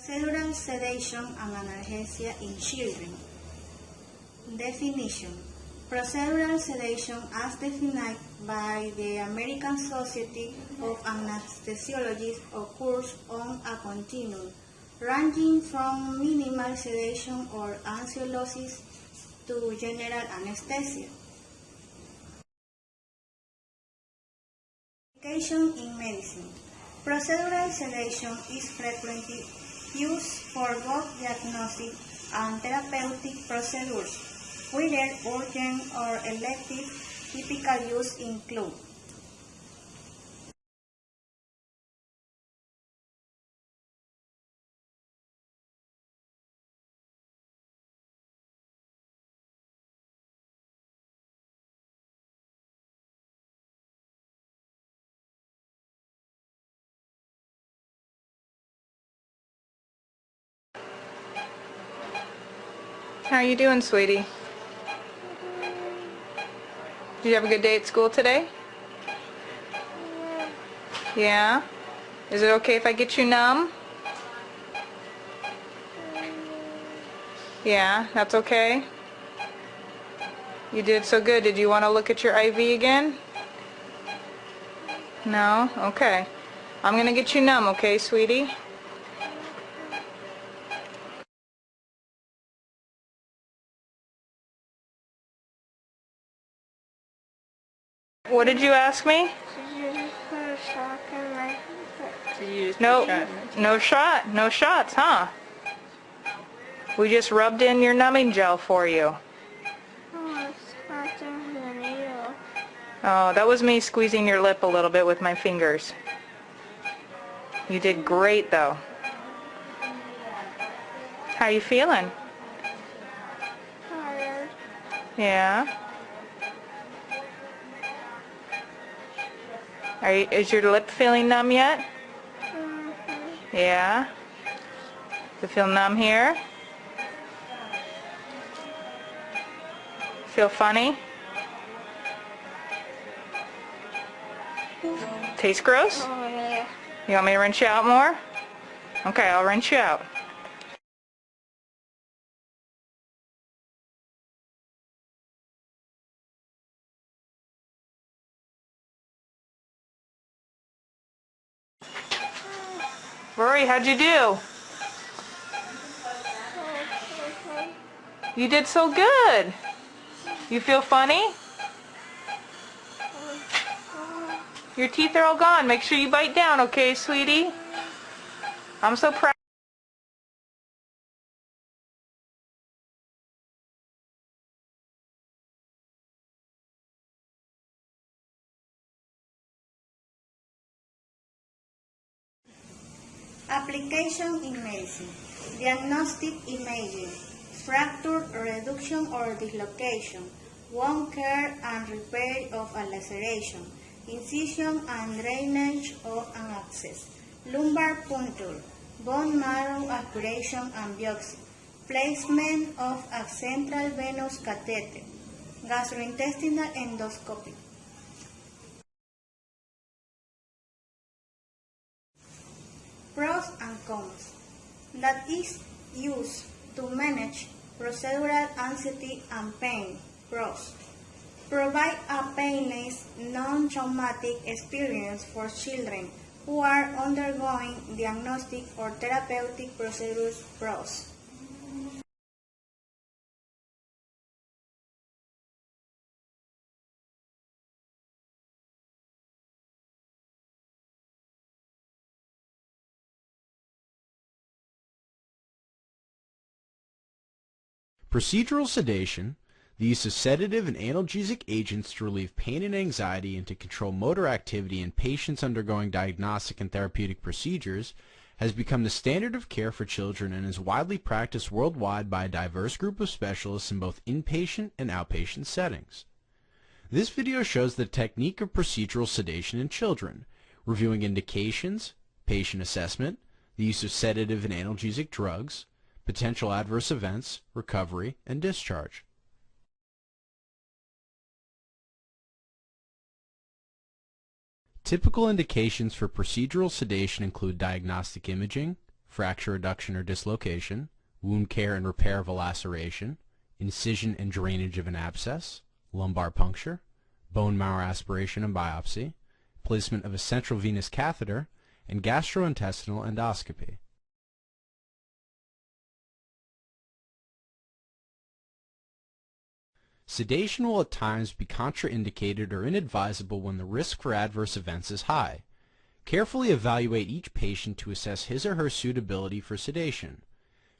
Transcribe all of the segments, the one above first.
Procedural sedation and analgesia in children. Definition. Procedural sedation as defined by the American Society of Anesthesiologists occurs on a continuum, ranging from minimal sedation or anxiolysis to general anesthesia. Application in medicine. Procedural sedation is frequently used for both diagnostic and therapeutic procedures, whether urgent or elective. Typical use include How are you doing, sweetie? Did you have a good day at school today? Yeah? Is it okay if I get you numb? Yeah, that's okay? You did so good. Did you want to look at your IV again? No? Okay. I'm going to get you numb, okay, sweetie? What did you ask me? Did you just put a shock in my foot? No shot. No shots, huh? We just rubbed in your numbing gel for you. Oh, it's scratching the needle. Oh, that was me squeezing your lip a little bit with my fingers. You did great, though. How you feeling? Tired. Yeah? Is your lip feeling numb yet? Yeah? Does it feel numb here? Feel funny? Taste gross? Oh, yeah. You want me to rinse you out more? Okay, I'll rinse you out. Rory, how'd you do? You did so good. You feel funny? Your teeth are all gone. Make sure you bite down, okay, sweetie? I'm so proud. Application in medicine. Diagnostic imaging. Fracture, reduction or dislocation. Wound care and repair of a laceration. Incision and drainage of an abscess. Lumbar puncture. Bone marrow aspiration and biopsy. Placement of a central venous catheter. Gastrointestinal endoscopy. Pros and cons. That is used to manage procedural anxiety and pain. Pros. Provide a painless, non-traumatic experience for children who are undergoing diagnostic or therapeutic procedures. Pros. Procedural sedation, the use of sedative and analgesic agents to relieve pain and anxiety and to control motor activity in patients undergoing diagnostic and therapeutic procedures, has become the standard of care for children and is widely practiced worldwide by a diverse group of specialists in both inpatient and outpatient settings. This video shows the technique of procedural sedation in children, reviewing indications, patient assessment, the use of sedative and analgesic drugs, potential adverse events, recovery, and discharge. Typical indications for procedural sedation include diagnostic imaging, fracture reduction or dislocation, wound care and repair of a laceration, incision and drainage of an abscess, lumbar puncture, bone marrow aspiration and biopsy, placement of a central venous catheter, and gastrointestinal endoscopy. Sedation will at times be contraindicated or inadvisable when the risk for adverse events is high. Carefully evaluate each patient to assess his or her suitability for sedation.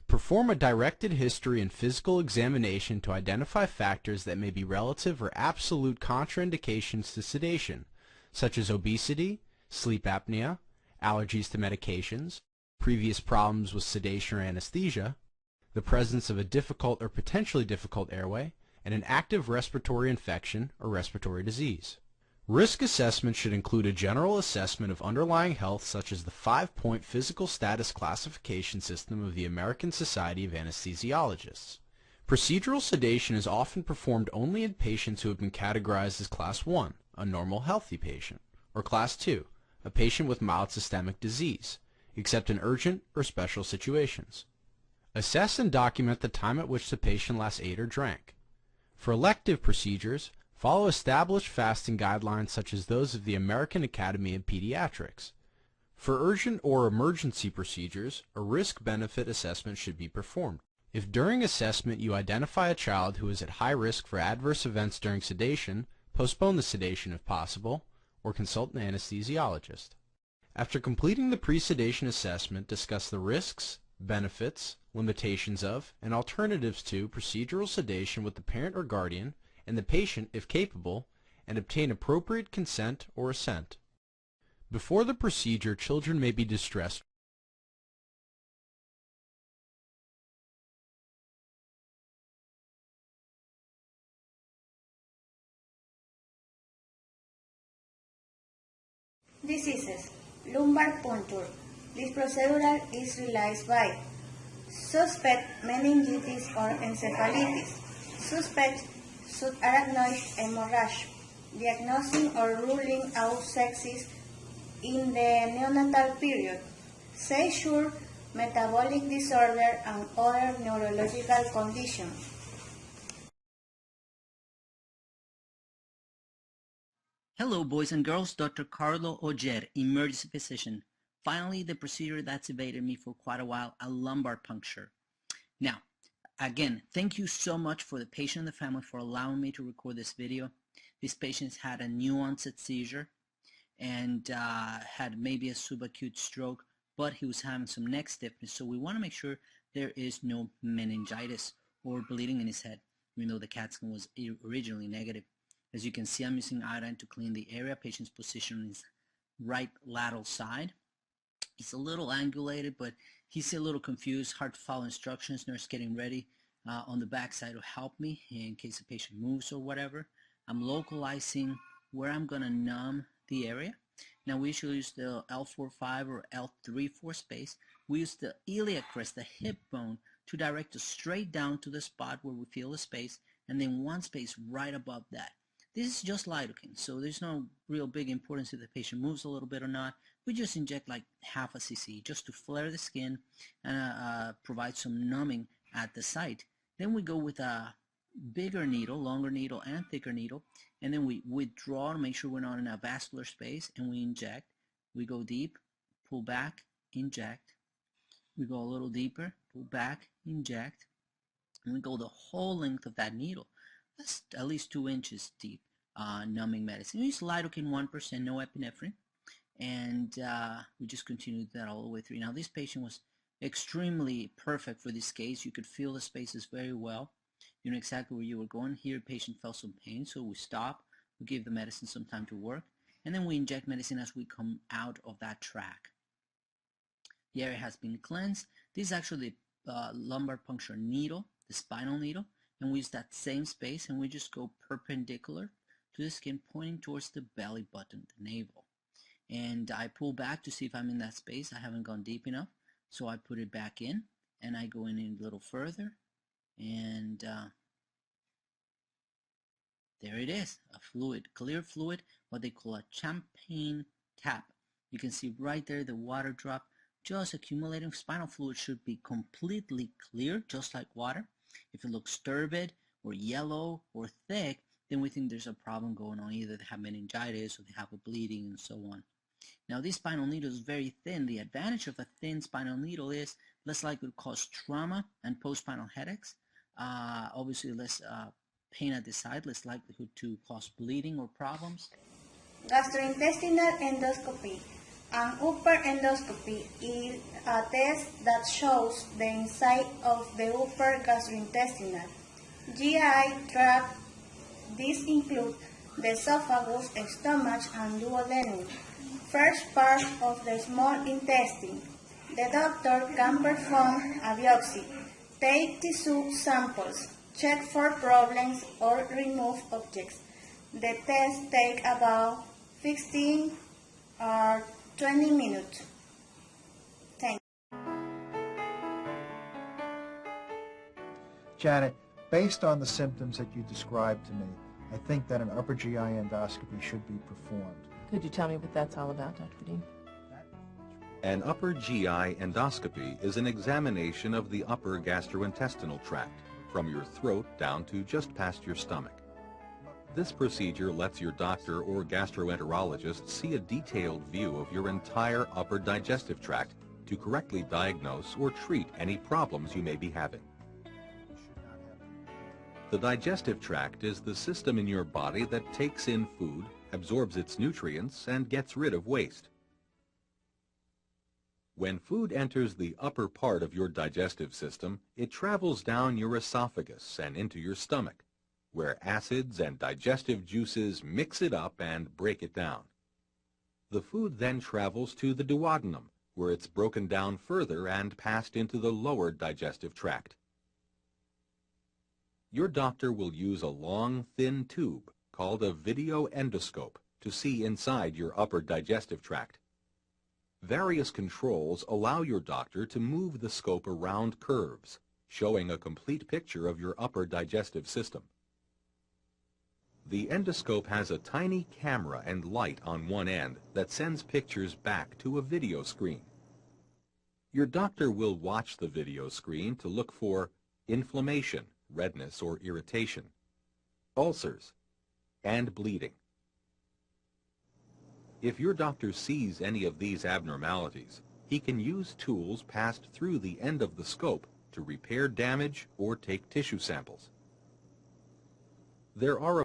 Perform a directed history and physical examination to identify factors that may be relative or absolute contraindications to sedation, such as obesity, sleep apnea, allergies to medications, previous problems with sedation or anesthesia, the presence of a difficult or potentially difficult airway, and an active respiratory infection or respiratory disease. Risk assessment should include a general assessment of underlying health such as the 5-point physical status classification system of the American Society of Anesthesiologists. Procedural sedation is often performed only in patients who have been categorized as Class 1, a normal healthy patient, or Class 2, a patient with mild systemic disease, except in urgent or special situations. Assess and document the time at which the patient last ate or drank. For elective procedures, follow established fasting guidelines such as those of the American Academy of Pediatrics. For urgent or emergency procedures, a risk-benefit assessment should be performed. If during assessment you identify a child who is at high risk for adverse events during sedation, postpone the sedation if possible, or consult an anesthesiologist. After completing the pre-sedation assessment, discuss the risks, benefits, limitations of, and alternatives to procedural sedation with the parent or guardian and the patient if capable, and obtain appropriate consent or assent. Before the procedure, children may be distressed. Diseases. Lumbar puncture. This procedural is realized by suspect meningitis or encephalitis, suspect subarachnoid hemorrhage, diagnosing or ruling out sepsis in the neonatal period, seizure, metabolic disorder, and other neurological conditions. Hello, boys and girls. Dr. Carlo Oger, emergency physician. Finally, the procedure that's evaded me for quite a while, a lumbar puncture. Now, again, thank you so much for the patient and the family for allowing me to record this video. This patient had a new onset seizure and had maybe a subacute stroke, but he was having some neck stiffness, so we want to make sure there is no meningitis or bleeding in his head, even though the CAT scan was originally negative. As you can see, I'm using iodine to clean the area. Patient's position is right lateral side. He's a little angulated, but he's a little confused, hard to follow instructions. Nurse getting ready on the back side to help me in case the patient moves or whatever. I'm localizing where I'm going to numb the area. Now we usually use the L4-5 or L3-4 space. We use the iliac crest, the hip bone, to direct us straight down to the spot where we feel the space, and then one space right above that. This is just lidocaine, so there's no real big importance if the patient moves a little bit or not. We just inject like half a cc just to flare the skin and provide some numbing at the site. Then we go with a bigger needle, longer needle and thicker needle, and then we withdraw to make sure we're not in a vascular space, and we inject. We go deep, pull back, inject. We go a little deeper, pull back, inject, and we go the whole length of that needle. That's at least 2 inches deep, numbing medicine. We use lidocaine 1%, no epinephrine, and we just continued that all the way through. Now this patient was extremely perfect for this case. You could feel the spaces very well. You know exactly where you were going. Here, patient felt some pain, so we stop. We give the medicine some time to work, and then we inject medicine as we come out of that track. The area has been cleansed. This is actually the lumbar puncture needle, the spinal needle, and we use that same space, and we just go perpendicular to the skin, pointing towards the belly button, the navel. And I pull back to see if I'm in that space. I haven't gone deep enough, so I put it back in, and I go in a little further, and there it is, a fluid, clear fluid, what they call a champagne tap. You can see right there the water drop just accumulating spinal fluid should be completely clear, just like water. If it looks turbid or yellow or thick, then we think there's a problem going on. Either they have meningitis or they have a bleeding and so on. Now, this spinal needle is very thin. The advantage of a thin spinal needle is less likely to cause trauma and post-spinal headaches. Obviously, less pain at the site, less likelihood to cause bleeding or problems. Gastrointestinal endoscopy. An upper endoscopy is a test that shows the inside of the upper gastrointestinal GI tract. These include the esophagus, stomach, and duodenum, first part of the small intestine. The doctor can perform a biopsy, take tissue samples, check for problems, or remove objects. The test takes about 15 or 20 minutes. Thank you. Janet, based on the symptoms that you described to me, I think that an upper GI endoscopy should be performed. Could you tell me what that's all about, Dr. Dean? An upper GI endoscopy is an examination of the upper gastrointestinal tract, from your throat down to just past your stomach. This procedure lets your doctor or gastroenterologist see a detailed view of your entire upper digestive tract to correctly diagnose or treat any problems you may be having. The digestive tract is the system in your body that takes in food, absorbs its nutrients, and gets rid of waste. When food enters the upper part of your digestive system, it travels down your esophagus and into your stomach, where acids and digestive juices mix it up and break it down. The food then travels to the duodenum, where it's broken down further and passed into the lower digestive tract. Your doctor will use a long, thin tube called a video endoscope to see inside your upper digestive tract. Various controls allow your doctor to move the scope around curves, showing a complete picture of your upper digestive system. The endoscope has a tiny camera and light on one end that sends pictures back to a video screen. Your doctor will watch the video screen to look for inflammation, redness or irritation, ulcers, and bleeding. If your doctor sees any of these abnormalities, he can use tools passed through the end of the scope to repair damage or take tissue samples. There are